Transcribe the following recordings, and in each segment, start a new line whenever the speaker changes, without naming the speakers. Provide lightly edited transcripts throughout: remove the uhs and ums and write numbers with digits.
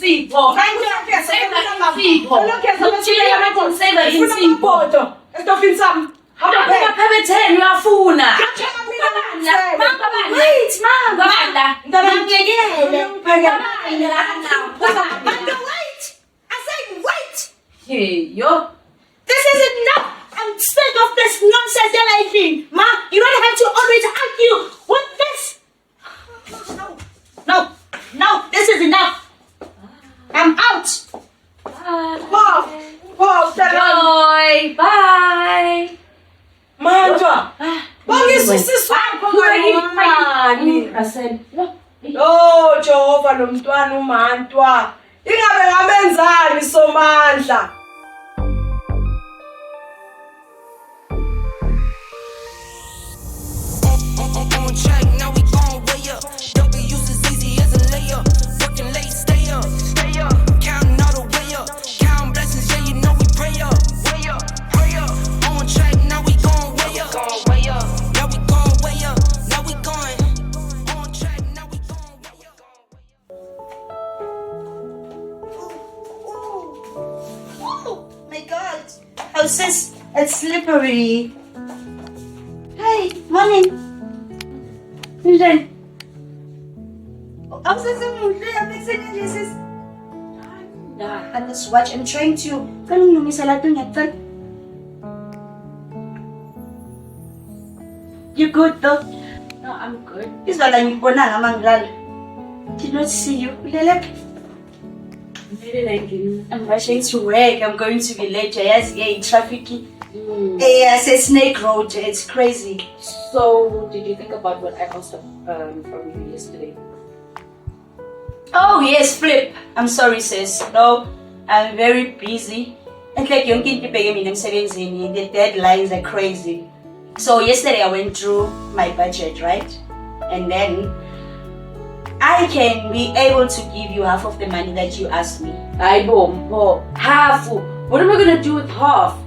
insipho.
Estofini sami.
Phebetheni uyafuna.
Wait, mom.
Babala.
Ngiyekele.
Wait. I said wait.
Hey, yo.
This is enough. I'm sick of this nonsense that I think. Ma, you don't have to always argue with this. No, this is enough. I'm out.
Joy, bye.
Mandwa. Bangisiswa
I said, look.
Oh, Jehova lo mntwana uMantwa. Ingabe ngamenzani Somandla?
On track, now we gon' way up. W's as easy as a layup. Working late, stay up. Counting all the way up. Counting blessings, yeah, you know we pray up. Pray up. On track, now we gon' way up. Now we gon' way up. Now we going. On track, now we gon' way up.
Oh my God. Oh, sis, it's slippery. Hi, morning. Then, I'm mixing it, sis. And this watch, I'm trying to. You good though?
No, I'm good.
This one I'm gonna manglal. Did not see you. I'm rushing to work. I'm going to be late. Yes, yeah, traffic. Yes, it's Snake Road. It's crazy.
So, did you think about what I asked from you yesterday?
Oh yes, Flip. I'm sorry, sis. No, I'm very busy. It's like young kid the deadlines are crazy. So yesterday I went through my budget, right? And then I can be able to give you half of the money that you asked me.
Half. What am I gonna do with half?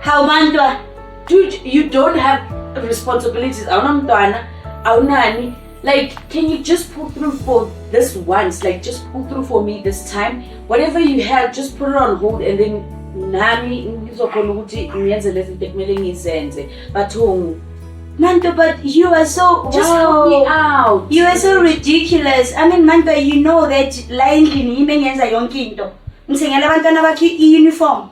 How Mandwa?
Dude, you don't have responsibilities. Awunani. Like, can you just pull through for this once? Like, just pull through for me this time. Whatever you have, just put it on hold, and then nami ngizokhona ukuthi ngiyenze lezi zinto ekumele ngizenze.
Manto, but you are so
Just help me out.
You are so ridiculous. I mean, Manto, you know that lying in him ngenza yonke into. Ngithengela abantwana bakhe i-uniform.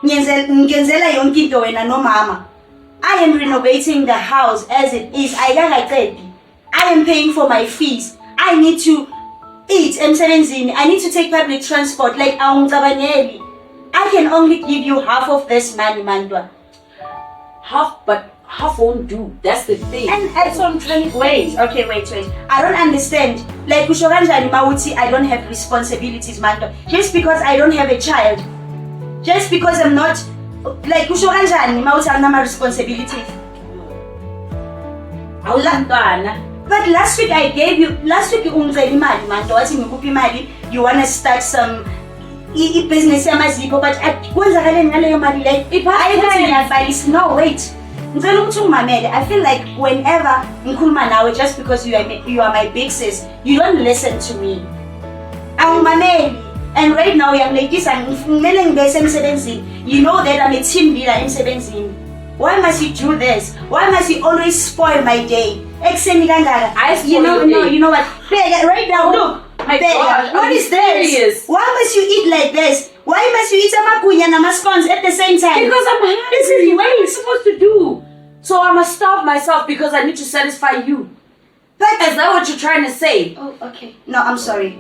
Ngenzela yonke into wena nomama. I am renovating the house as it is. I am paying for my fees. I need to eat emsebenzini. I need to take public transport. Like awungicabangeli. I can only give you half of this money, Mandwa.
Half, but half won't do. That's the thing.
And that's what I'm trying to wait. I don't understand. Like kusho kanjani mawuthi I don't have responsibilities, Mandwa. Just because I don't have a child. Just because I'm not like kusho kanjani mawuthi anginama responsibilities.
Awulantwana.
But last week ungicela imali, Mandwa, wathi ngikuphi imali, you want to start some business yamazipho, but kwenzakaleni ngaleyo mali leyo? No, wait. Ngicela ukuthi ungimamele. I feel like whenever ngikhuluma nawe, just because you are my big sis, you don't listen to me. Awungimameli. And right now uyangilekisa ngifumele ngibese emsebenzini. You know that I'm a team leader emsebenzini. Why must you do this? Why must you always spoil my day? Ekseni kangaka. You know what? Right now, look.
My God,
what is this? Why must you eat like this? Why must you eat amakunya na scones at the same time?
Because I'm hungry.
This is
what am I supposed to do? So I must starve myself because I need to satisfy you.
But
is that what you're trying to say?
Oh, okay. No, I'm sorry.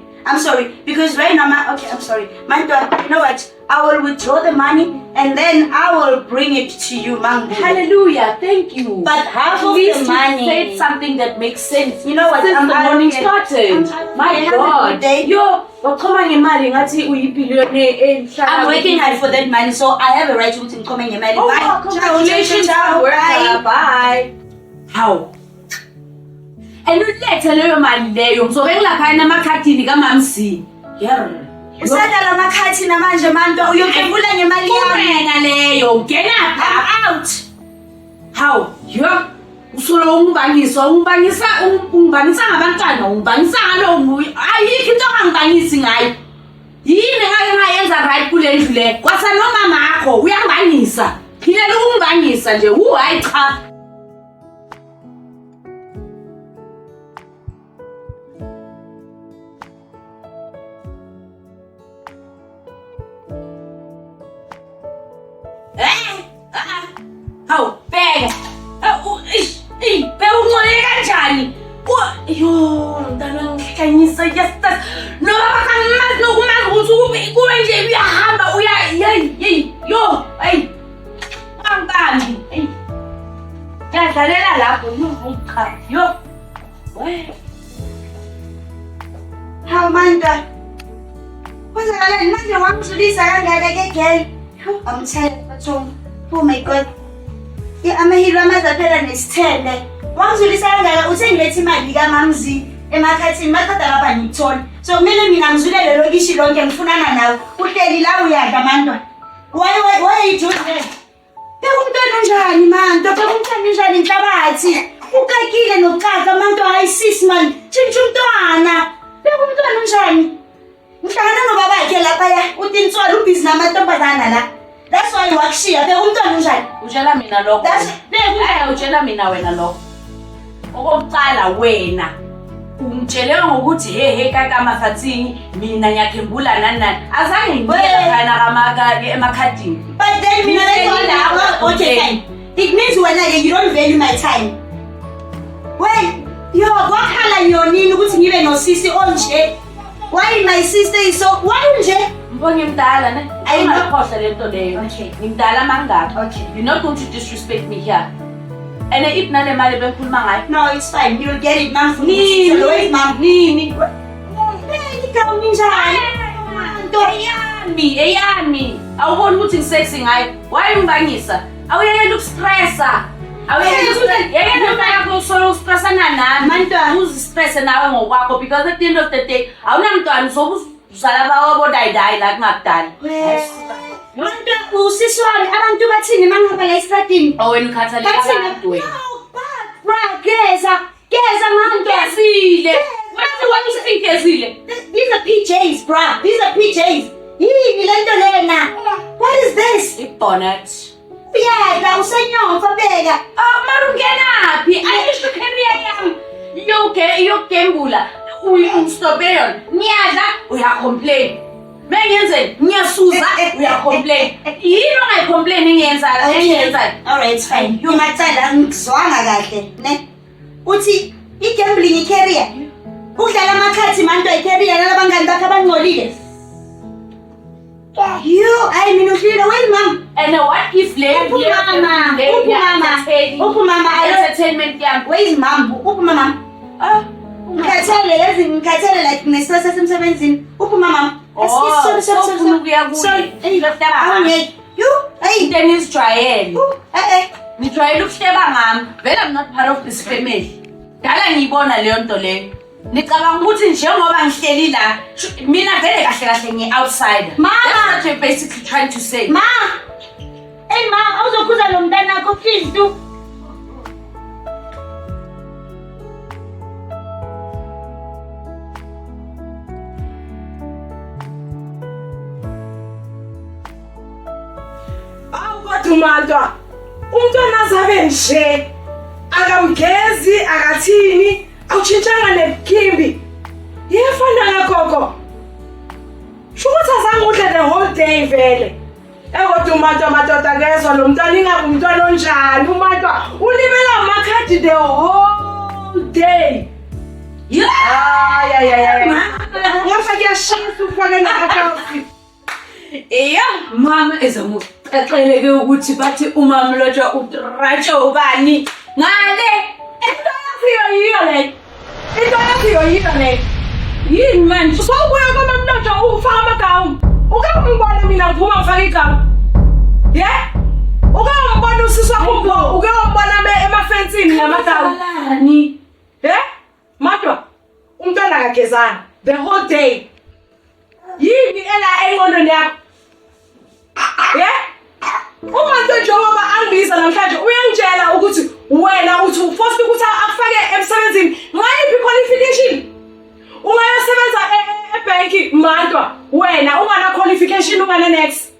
Because right now, I'm sorry. Mandwa, you know what? I will withdraw the money and then I will bring it to you, Mangu.
Hallelujah, thank you.
But half of
the
money.
You said something that makes sense.
You know what?
Since the morning started. My God. Yo, come on, I'm
working hard for that money, so I have a right to come in.
Oh,
bye.
Congratulations. Bye. How? And you let leyo mali leyo ngizobe ngilapha namakhadini kaMamsi.
Usada la makhathi namanje Mandwa uyokembula ngemali yami.
Leyo ngena
I'm out.
How? usolo ungibangisa ngabantwana, ungibangisa ngalo ayikho into ongangibangisi ngayo. Yini ngake ngayenza right kule ndlu le? Kwasa nomama akho uyangibangisa. Philela ukungibangisa nje, hayi cha. Hawu, bheka. Bheka ungcole kanjani? Yo, mntana ngihlanyisa yesithathu. Noma bakamazi nokumazi ukuthi kuwe nje uyahamba yo, hey. Angibambi, hey. Ngiyadlalela lapho, hayi cha. Yo.
Hawu manta. Kwenzakalani manje wangidlulisa kangaka ke girl? I'm tired bathong. Oh my god. Amahilo amazaphela nesithele. Wangidlulisa kangaka uthe ngilethe imali kaMamzi emakhathini maqeda lapha ngithola. So kumele mina ngizulele lokishi lonke ngifunana nawe. Uhleli la uyadla mantwana. Why you doing that? Umntwana njani manje? Umntwana njani inhlabathi? Ukakile nokucaca manje ayisisi man. Tshintsha umntwana. Umntwana njani? Ngihlangana nobaba yakhe lapha ya. Uthi inswala ubhizi namantombazana la. That's why wakushiya. Umntwana njani?
Utshela mina lokho. Hayi utshela mina wena lokho. Okokuqala wena ungitshele ngokuthi he kaka mafatsini mina ngiyakhembula nani azange ngiyeke khana kamaka emakhadini.
But then mina okay fine. It means when you don't value my time. Well, yo kwakhala yonini ukuthi ngibe nosisi onje. Why my sister is so nje?
Mbonge mdala ne? Ayingakhohle lento leyo.
Okay.
Ngimdala mangaka.
Okay.
You're not going to disrespect me here. And if nale mali bengikhuluma ngayo.
No, it's fine. You'll get it, ma'am.
Nini,
ma'am.
Nini. Eyami. Awuboni ukuthi ngisexy ngayo. Why ungibangisa? Awuyekela ukustressa. Awuyekela yakho solo ustressana nami.
Mantwana
uzistresse nawe ngokwakho because at the end of the day awunamntwana uzala bawo bodayidai la kungakudala.
Mantwana usisi wami abantu bathini mangihamba la estradini?
Wena ukhathalela abantu wena.
Geza mantwana.
Gezile. Wena usengezile.
These are PJs, bruh. These are PJs. Yini lento lena? What is this?
Ibonnet.
Uyadla usenyomfa beka.
Marungenaphi? Ayisho career yami. Yokugembula. Uyistopela. Niyadla uyacomplain. Mengenzeni ngiyasuza uyacomplain. Yini ongayicomplain engiyenza?
Alright, it's fine. Ungatsala ngizwanga kahle, ne? Uthi igambling career. Udlala amakhathi manto icareer nalabangani bakhe abangcolile. I mean, where's mom?
And what if
Mama,
entertainment camp?
Where's mom? Mama. Ngikhathele like nesasa semsebenzini. Mama.
Dennis trial. Nitryele ukuhleba ngami. Vele I'm not part of this family. Dala ngiyibona leyo nto leyo. Nicabanga ukuthi njengoba ngihleli la mina vele kahle kahle ngi-outsider.
Mama,
that's what you're basically trying to say.
Ma! Hey ma, awuzokhuza lo mntanakho please do.
Awukodumantwa. Umntwana zabe nje akamgezi akathini awutshintshanga nekhimbi. Yefana ngakhokho. Shukuthi azange udle the whole day vele. Kodumantwa madoda kezwa lo mntwana ingabe umntwana onjani umantwa ulibela amakhadi the whole day. Ngapha kuyashisa ufake na-account.
Mama ezamuxexeleke ukuthi bathi umama lotshwa utratsha ubani ngale into yakho yiyo le yini manje
Sokuya kwamamlotshwa ufaka amagawuni. Ukangibona mina ngiphuma ngifaka igawuni. Ukangibona usisi wakho uke umbona emafensini ngamagawuni. Madwa umntwana akagezanga the whole day. Yini ela engqondweni yakho? Uma nto njengoba angibiza namhlanje uyangitshela ukuthi wena uthi uforced ukuthi akufake emsebenzini ngayiphi qualification ungayasebenza ebank mantwa wena ungana qualification ungana next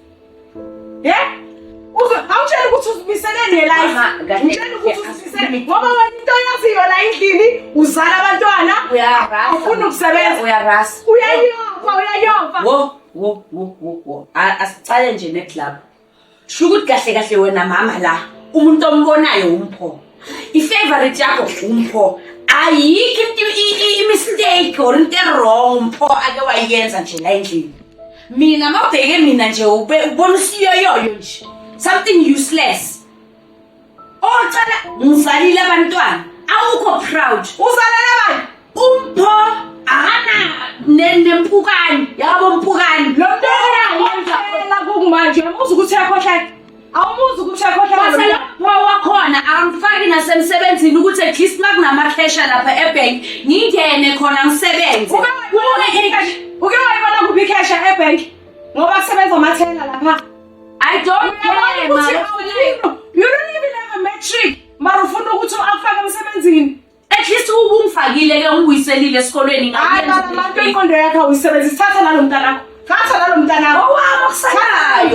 awutshela ukuthi uzimisele nelife ngitshela ukuthi uzimisele ngoba wena into yaziyo la endlini uzala abantwana ufuna ukusebenza uyayova
wo asicale nje neclub sho ukuthi kahle kahle wena mama la umuntu ombonayo umpho ifavorite yakho umpho ayikho imistake or into wrong umpho ake wayenza nje la endlini mina mawubheke mina nje ubona usiyoyoyo nje something useless cala ngizalile abantwana awukho proud
uzalela bani
umpho nempukani yabo mpukani
lo mntu yenza kumanje umuzi ukuthi yakhohlala awumuzi ukuthi yakhohlala
wakhona angifaki nasemsebenzini ukuthi at least makunamakhesha lapha ebank ngingene khona ngisebenze
uke wayibona kuphi ikhesha ebank ngoba kusebenza amathela lapha
I don't care
you don't even have a metric mara ufuna ukuthi akufake emsebenzini
at least ubungifakile ke ungibuyiselile esikolweni
ngabantu inkondo yakho uyisebenzisa thatha nalo mntanakho
owami okusalayo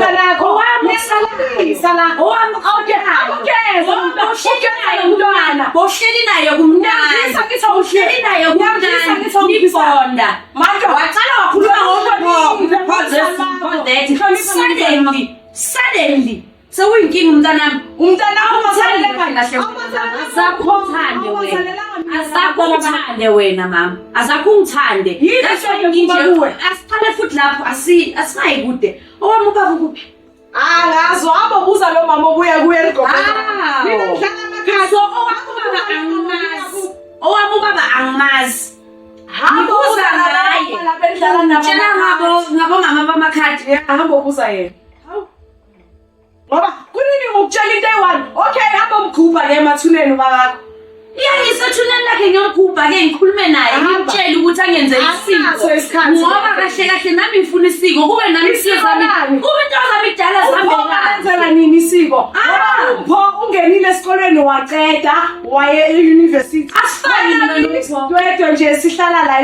bohleli naye kumnandi nibonda wacala wakhuluma suddenly sewuyinkinga umntanami azakuthande wena mama azakungithande asiqale futhi lapho asinayi kude owami ubaba kuphi
ngazo hamba buza lo mama obuya kuye
owami ubaba angimazi ngibuza ngaye tshela ngabo mama bamakhadi
hamba ubuza yena ngoba kunini ukutshela into eyi-one okay hamba umkhupha-ke emathuneni bakakho
iyangisethuneni lakhe ngiyomkhupha-ke ngikhulume naye ngimtshele ukuthi angenze isiko ngoba kahle kahle nami ngifuna isiko kube nami isiko zami kube into zami kudala
zihambenzela nini isiko umpho ungenile esikolweni waceda waye e-university asifani nje sihlala la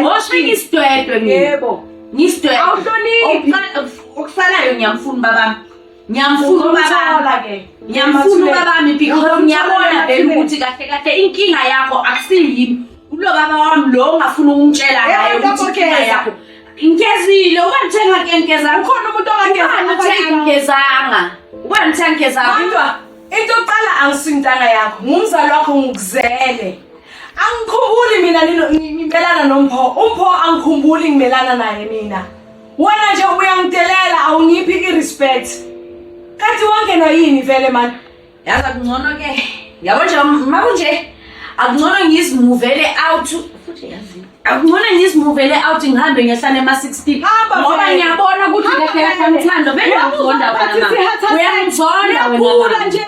isidwedwe
yebo
ngisidwedwe
awuhloniphi
okusalayo ngiyamfuna babami ngiyamfuna ubabami because ngiyabona vele ukuthi kahle kahle inkinga yakho akusiyimi ulo baba wami lo ongafuna ukungitshela ngayo ukuthi inkinga yakho ngezile ukangithenga ngengeza ukhona umuntu ongangezanga ukangithenga
into yokuqala angisintanga yakho ngumzali wakho ngikuzele angikhumbuli mina ngimelana umpho angikhumbuli ngimelana naye mina wena nje uyangidelela awungiphi i-respect kanti wangena yini vele mani
yazi akungcono ke yabo nje makunje akungcono ngizimuvele out futhi yazi akungcono ngizimuvele out ngihambe ngehlane ema-16 ngoba ngiyabona ukuthi kahle ngithando vele ngizonda wena uyangizonda wena
nje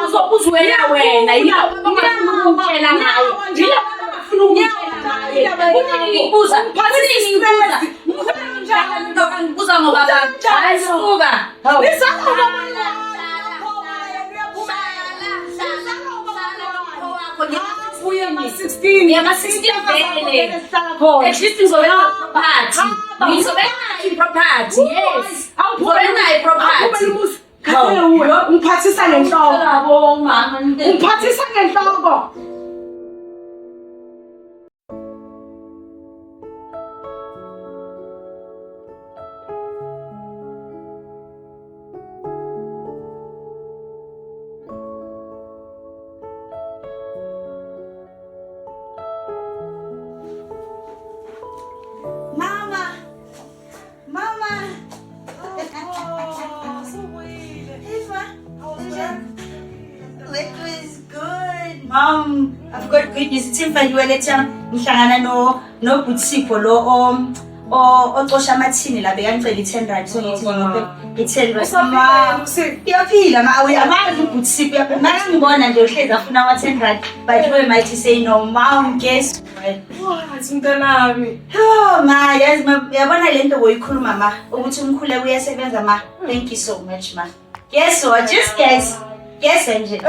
uzobuzwela wena ngiyakutshela ngayo ngibuza ngoba ayisuka
ungiphathisa ngenhloko
Mom, I've got good news. It's in fact, ngihlangana no Butsipho lo ocosha amathini la bekangicela i-10 so ngithi i-10 ma uyaphila ma amazi uButsipho uyaphila ngibona nje uhlezi afuna ama-10 but we might say no mom guess
mntanami
ma yazi yabona lento boyikhuluma ma ukuthi umkhule uyasebenza ma thank you so much ma guess what just guess nje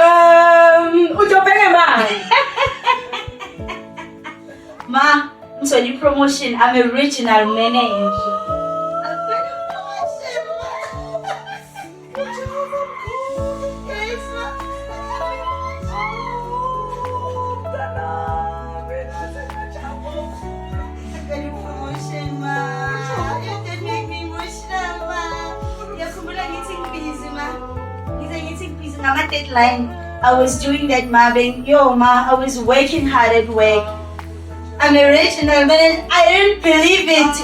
ngithole i-promotion. I'm a regional manager. Deadline. I was doing that, Marvin. Yo, ma, I was working hard at work. I'm a regional manager. I didn't believe it.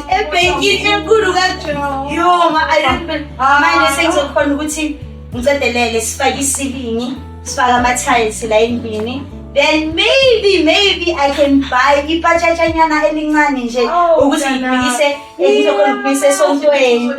Yo, ma, I didn't believe it. Manje sengizokhona ukuthi ngicedelele sifake isilingi, sifake ama-tiles la endlini. Then maybe I can buy ipatshanyana elincane nje ukuthi ngibikise ngizokhona ukubise esontweni.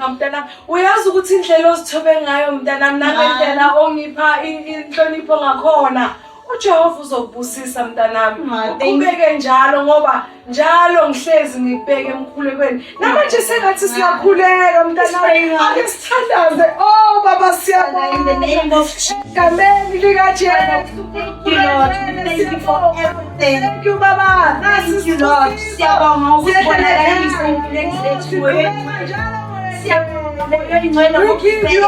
Mntana, uyazi ukuthi indlela ozithobe ngayo mntana nangendlela ongipha inhlonipho ngakhona. uJehova uzokubusisa mntanami. Ubeke njalo ngoba njalo ngihlezi ngibheke emkhulekweni. Namanje sengathi siyakhuleka mntanami. Ake sithandaze. Oh baba siyabonga
In the name of Jesus.
Amen. LikaJesu.
Thank you, Lord. Thank you for everything.
Thank you baba.
Thank you, Lord. Siyabonga ukubonakaliswa next day.
We give you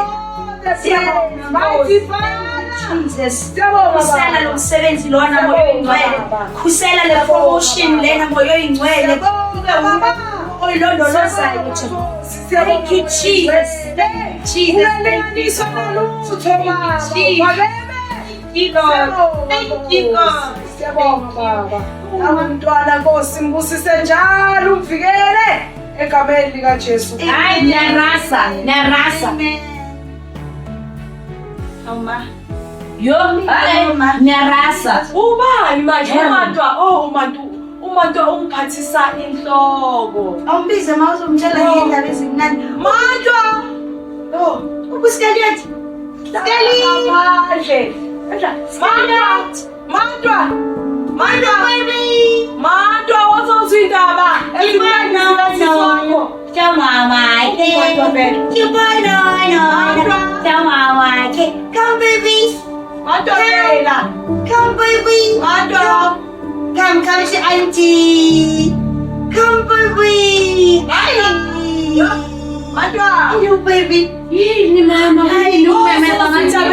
mighty Father.
Jesus. Khusela lo msebenzi lona moyo ingcwele. Khusela le promotion lena moyo ingcwele. Oyilondolozayo Jehova. Thank you, Jesus. Jesus. Thank you, God. Thank you, God.
Siyabonga baba. Abantwana Nkosi mbusise njalo umvikele egameni likaJesu.
Hayi niyarasa.
Amen. Oma.
Yo, niyarasa.
Ubani manje uMantwa ungiphathisa inhloko.
Awumbize mawuzomtshela ngendaba ezimnandi.
Mantwa! Oh,
Ubusikaliyathi.
Mantwa wazozwa indaba.
Come baby. Come baby. Come to auntie. Come baby. You baby.
Yini mama,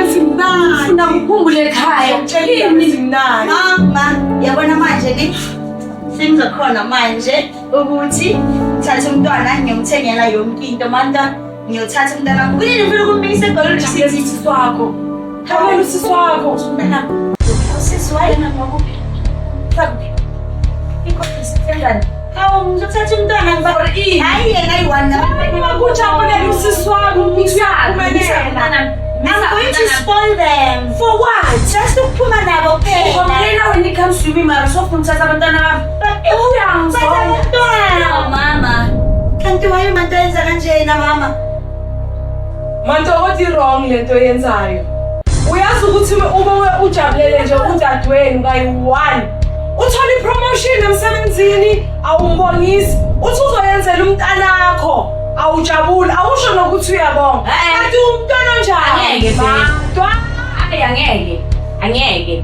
ufuna ukukhumbula ekhaya.
Mama, yabona manje ke sengizokhona manje ukuthi ngithathe umntwana ngiyomthengela yonke into manje ngiyothatha umntwana kuyini ufuna ukumbikisa egolweni
Sisi swakho. Khamela usisi wakho.
usisiwayena ngokuphi sakuphi ikhophisi hawu ngizothatha umntwana ngibari hayi yena ayi-one
Kujabulela usisi wakho.
I'm going to spoil them. For what? Just ukuphuma nabo phela.
When it comes to me, mara sofuna ukuthatha abantwana
Abantwana mama. Kanti wayo manje yenza kanjena mama.
Manje othi wrong lento yenzayo. Uyazi ukuthi uma ujabulele nje udadweni kayi-1 uthola ipromotion emsebenzini awumbongisi uthi uzoyenzela umntanakho awujabula awusho nokuthi uyabonga kanti umntwana onjani
angeke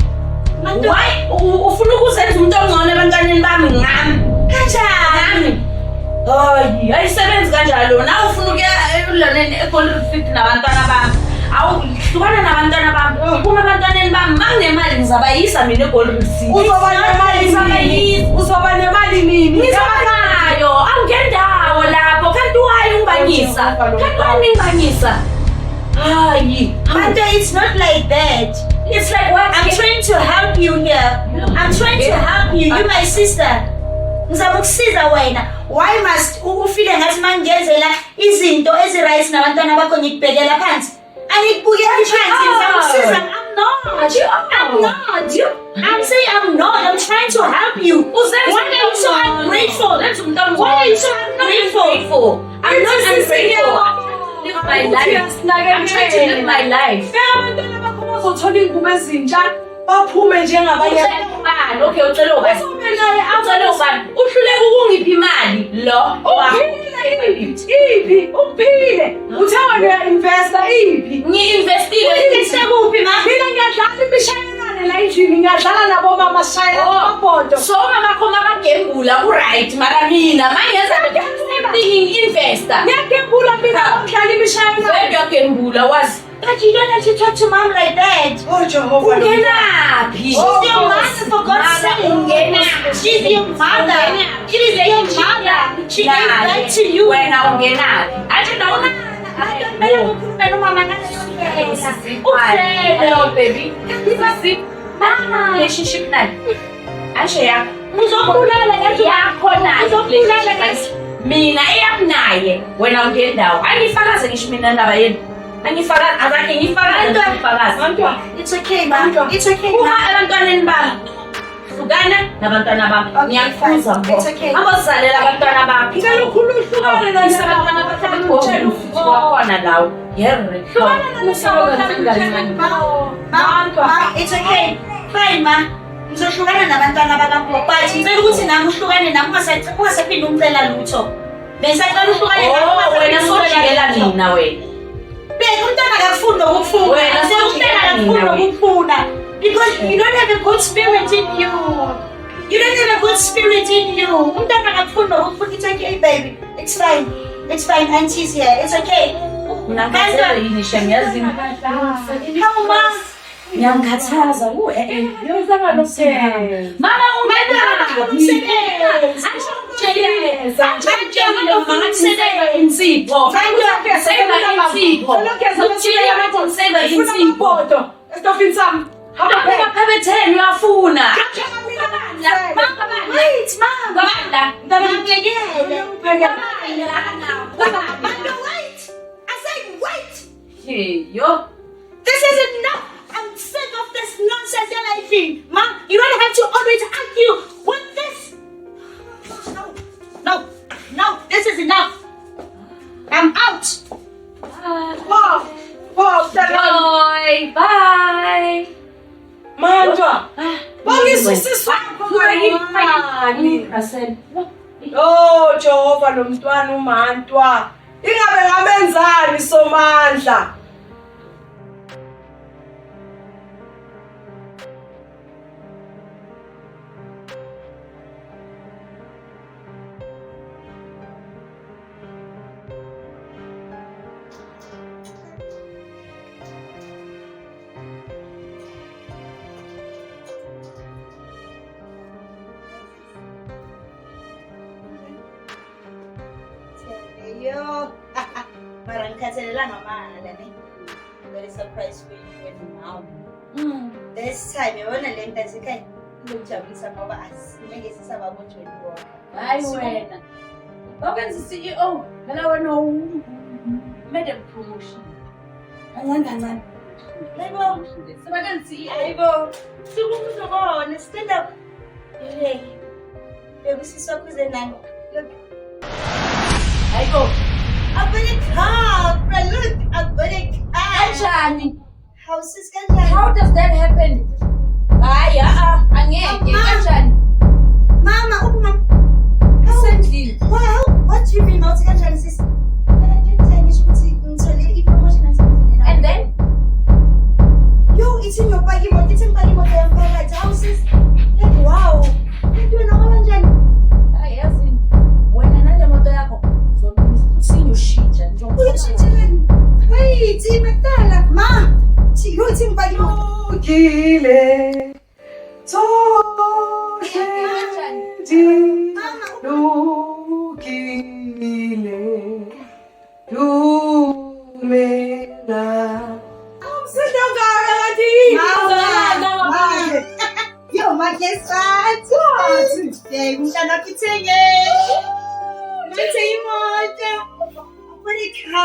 why ufuna ukuzenza umuntu ongcono ebantwaneni bami ngami
Kanjani?
hayi ayisebenzi kanjalo na ufuna ukuya eloneni eControl nabantwana bami awuhlukana nabantwana bami uma abantwaneni bami banginemali ngizabayisa mina eControl
uzoba nemali nini
ngizobanayo angendawo lapho kanti wayi ungibangisa kanti wani ngibangisa hayi
Manta, it's not like that.
it's like what
I'm trying to help you here. I'm trying to help you. You're my sister. Ngizakusiza wena. Why must ufile ngathi mangenzela izinto eziright nabantwana bakho ngikubhekela phansi? Angikubukela phansi ngizakusiza. I'm not. I'm saying I'm not. I'm trying to help you. Why are you so ungrateful? Why are you so ungrateful?
I'm not ungrateful. Live my life. I'm trying to live my life.
abantwana bakho bazothola ingubo ezintsha baphume njengabanye
Okay, ucela ubani? Ucela ubani? Uhluleka ukungipha imali lo.
Iphi uphile uthe wena investa iphi
Ngi-investile
Ngikuphi ma?
mina ngiyadlala imishayelane la endlini ngingadlala nabo mama shayela amabhodo.
So mama khoma bagembula right mara mina mangenza something investor.
Ngiyagembula mina umdlala imishayela.
Where uyagembula wazi?
But you don't have to talk to mom like that.
Oh Jehovah.
Ungenaphi?
She's your mother, for God's sake. She's your mother. She is your mother. She gave back to you.
Wena ungenaphi? Athi nawe hello baby. Mama relationship nayo. Ashe yakho.
Uzobulala
Yakho nayo. Mina eyakunaye wena ungendawo. Angifakaze ngisho mina ndaba yeni. Angifakaze azange ngifakaze ngifakaze.
It's okay, mom. It's okay,
Uma
mom.
abantwaneni bami. Hlukana nabantwana bami. Ngiyakufuza mbo.
It's okay.
Abazalela abantwana bakho.
Ngicela ukhuluhlukane
Abantwana bakho khona lawo. Yerre.
Mom, it's okay. Fine, ma. Ngizohlukana nabantwana bakaMpho. But ngicela ukuthi nami uhlukane nami ungasaphinde umcela lutho. Besacela uhlukane nami
Wena sojikela nina wena.
Beka umntwana akafunda ukufunda.
Wena
Umntwana akafunda ukufunda. Because you don't have a good spirit in you. You don't have a good spirit in you. Umntwana akafunda ukufunda. It's okay, baby. It's fine. It's fine. Auntie's here. It's okay.
Ngikhathaza yini shengiyazini.
How, mom?
Ngiyangikhathaza.
Yozanga nomsebenzi.
Mama ungena.
Estofini sami. Hamba phela.
Phakatheni uyafuna.
Wait, mom. Ngiyangekele. Wait. I said wait.
Yo.
This is enough. I'm sick of this nonsense you're living. Mom, you don't have to always argue with this. No, this is enough. I'm out.
Wow. Wow,
Bye. Bye.
Manjwa. Bangisisisi Oh Jehova nomntwana uMantwa. Ingabe ngamenzani Somandla?
Yo. Mara ngikhathalelanga amala ne. Very surprised for you and mom. This time yabona le nto asikhaya ngijabulisa ngoba asingeke sisababotshwe yibona.
Hayi wena. Okwenza CEO, phela wena made a promotion.
Kancane. Hayibo.
Sebakenza CEO.
Hayibo. Sikuzobona stand up. Hey. Bebusiswa kuze nani. Look.
Hayibo.
I'm gonna come. Look, I'm gonna come.
Kanjani?
House is kanjani?
How does that happen? Hayi angeke kanjani?
Mama, uma.
Recently.
What do you mean not kanjani sis? I didn't tell you ukuthi ngithole i-promotion and
And then?
Yo, it's in your bag. It's in bag. Yomphakathi. How sis? Like wow. Yintweni kanjani?
Hayi yazi. Wena nale moto yakho usiyoshintsha nje.
Uyashintshela. Wait, imekala. Ma. Yo, it's in bag.
Gile. Lukile. Lumela.
Yo, makesati. Hey, umntana kithenge. Ngithe imoto. Afrika.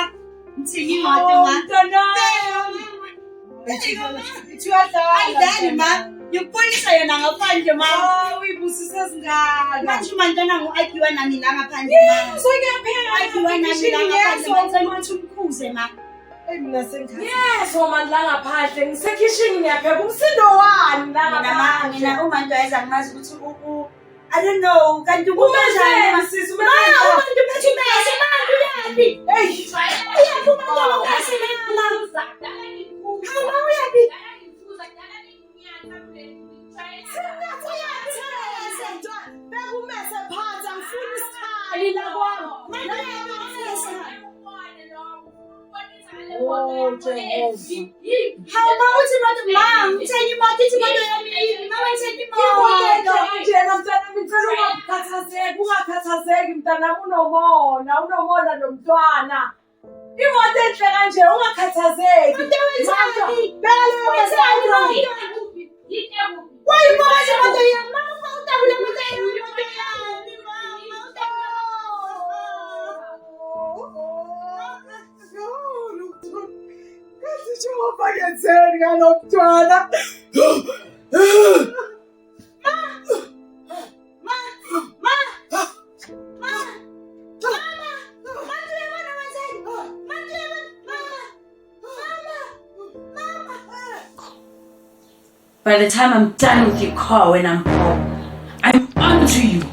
Ngithe imoto Ayidali ma. Yokupholisa yona ngaphandle ma.
Uyibusisa singaka.
Manje umntana ngo-argue nami la ngaphandle ma. Argue nami la ngaphandle manje umkhuze ma.
Yes, Somandla ngaphandle ngisekhishini ngiyapheka umsindo wani la ngaphandle.
Mina uma nto ayenza ngimazi ukuthi I don't know kanti
Umenzeni sisi umenzeni.
umuntu phethe umese manje uyapi?
Hey,
Uyaphuma ngoba uyasimama. Hawu uyapi?
Bekumese phansi angifuni isikhali la kwami. Oh, Jehova.
How about it, mom? Tell you about it, mama, tell you about
Njena mntana ngicela ungakhathazeki mntana unomona nomntwana. Imoto enhle kanje ungakhathazeki. Jehova ngenzeni ngalo mntwana.
By the time I'm done with your car when I'm home, I'm onto you.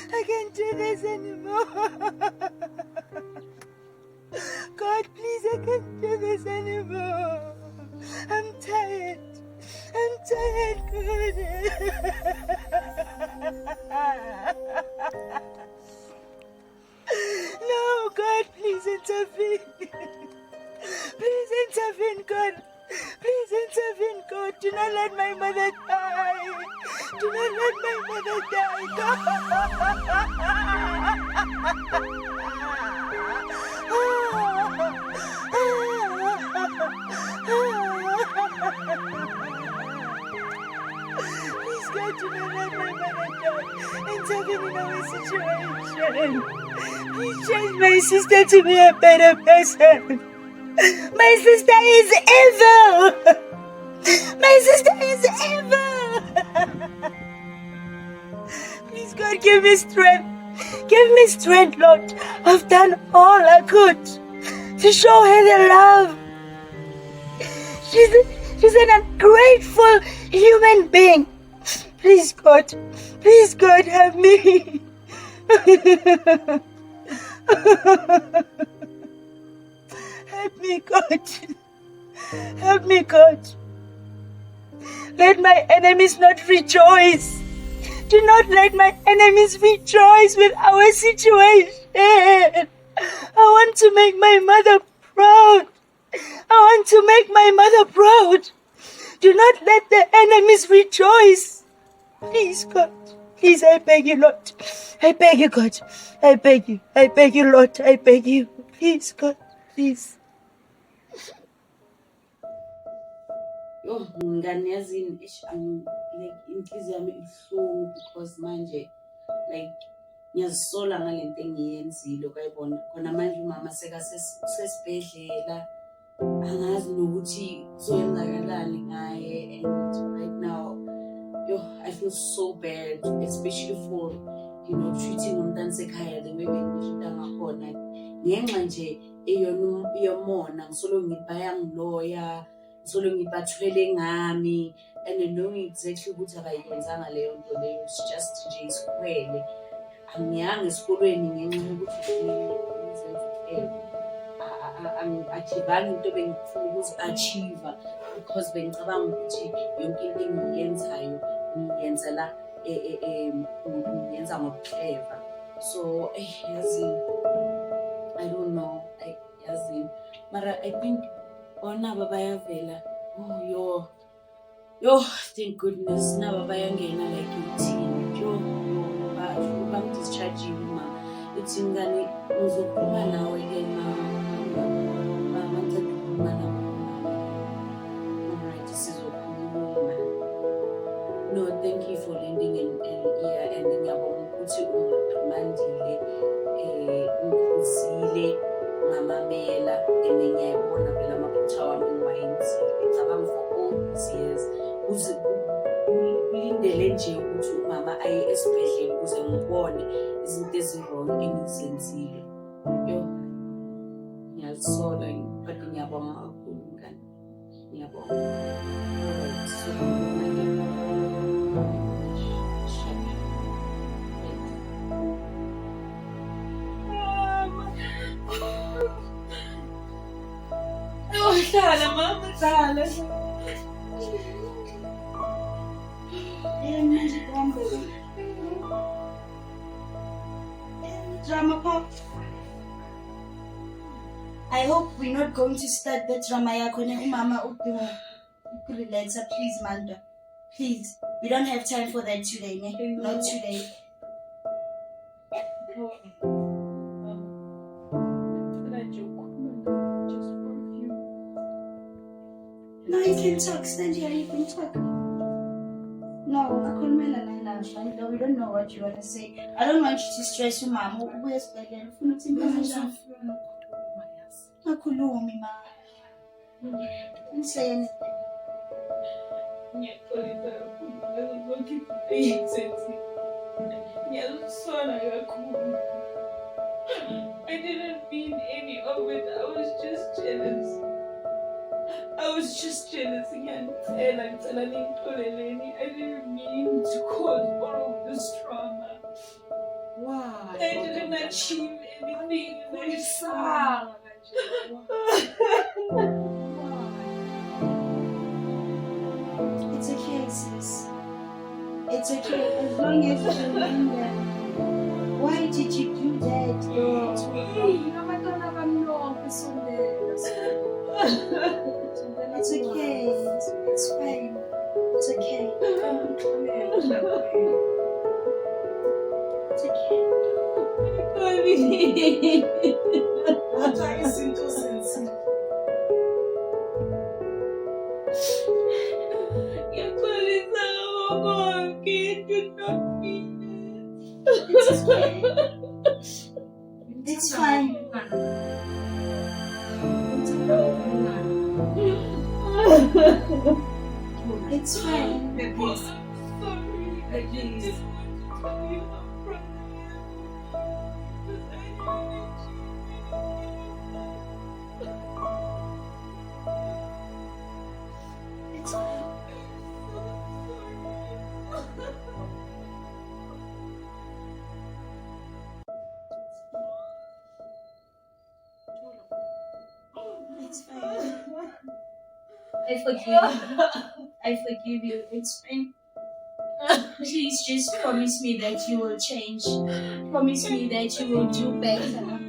I can't do this anymore. God, please, I can't do this anymore. I'm tired. I'm tired, God. No, God, please intervene. Please intervene, God. Please intervene, God. Do not let my mother die. Do not let my mother die, Please, God, do not let my mother die. Intervene in our situation. Please change my sister to be a better person. My sister is evil! My sister is evil! Please, God, give me strength. Give me strength, Lord. I've done all I could to show her the love. She's an ungrateful human being. Please, God, help me. Help me, God. Help me, God. Let my enemies not rejoice. Do not let my enemies rejoice with our situation. I want to make my mother proud. I want to make my mother proud. Do not let the enemies rejoice. Please, God. Please, I beg you, Lord. I beg you, God. I beg you. I beg you, Lord. I beg you. Please, God. Please.
Yo, ngani yazini like inhliziyo yami ibuhlungu because manje like ngiyazisola ngalento engiyenzile ukayibona khona manje umama sesibhedlela angazi nokuthi kuzoyenzakalani ngaye and right now I feel so bad, especially for treating umntana sekhaya the way bengishinda ngakhona ngenxa nje eyomona ngisolo ngibayangiloya solo ngibathwele ngami and knowing exactly ukuthi akayenzanga leyo nto leyo, it's just nje isikhwele angiyanga esikolweni ngenxa yokuthi angi-achievanga into bengifuna ukuzi-achieve because bengicabanga ukuthi yonke into engiyenzayo ngiyenzela ngiyenza ngokuclever. So yazini I don't know, yazini mara I think naba bayavela yo thank goodness naba bayangena like ithini yo bangidischarge mama Uthi ngane ngizokhuluma nawe ke mama ngizokhuluma nawe. Alright, sizokhuluma. No, thank you for lending an ear and ngiyabonga ukuthi ungiprimandile ngikhuzile ngamamela and ngiyabona phela amaphutha wami engiwayenzile. Ngicabanga for all these years ulindele nje ukuthi umama aye esibhedlela ukuze ngibone izinto ezirong engizenzile. Yo, ngiyazisola but ngiyabonga kakhulu ngane. Ngiyabonga. Alright, so
Hlala mama, hlala.
Drama pop. I hope we're not going to start the drama yakho ne umama udinga relax, please Manda. Please. We don't have time for that today, ne? Not today. No, you can talk. Stand here, you can talk. No, we don't know what you want to say. I don't want you to stress your mom. Where's the girl? Don't say anything.
I didn't mean any of it. I was just jealous. And I didn't mean to cause all of this trauma.
Why?
I didn't achieve anything. And I saw.
It's okay, sis. It's okay as long as you remember. Why did you do that? It's okay. It's fine. It's okay. It's okay. It's fine. It's fine.
I'm sorry. I just want to tell you how proud I am.
It's fine. It's fine. I forgive you. I forgive you. It's fine. Please just promise me that you will change. Promise me that you will do better.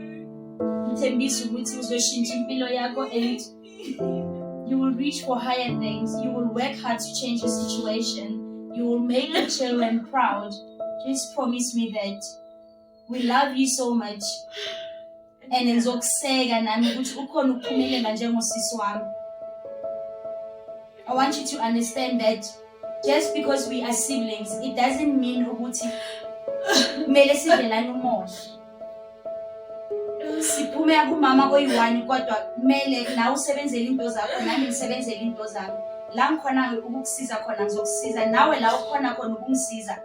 Ngithembisa ukuthi uzoshintsha impilo yakho and you will reach for higher things. You will work hard to change the situation. You will make your children proud. Just promise me that. We love you so much. And ngizokuseka nami ukuthi ukhona ukuphumelela njengosisi wami. I want you to understand that just because we are siblings, it doesn't mean ukuthi kumele sivelane umoya. Siphume kumama oyi-1 kodwa kumele nawe usebenzele into zakho nami ngisebenzele into zami. La ngikhona ukukusiza khona ngizokusiza, nawe la ukhona khona ukungisiza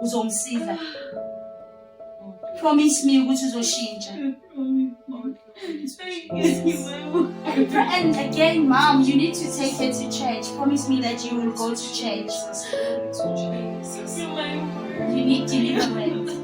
uzongisiza. Promise me ukuthi uzoshintsha. And again, Mom, you need to take her to church. Promise me that you will go to church. You need deliverance.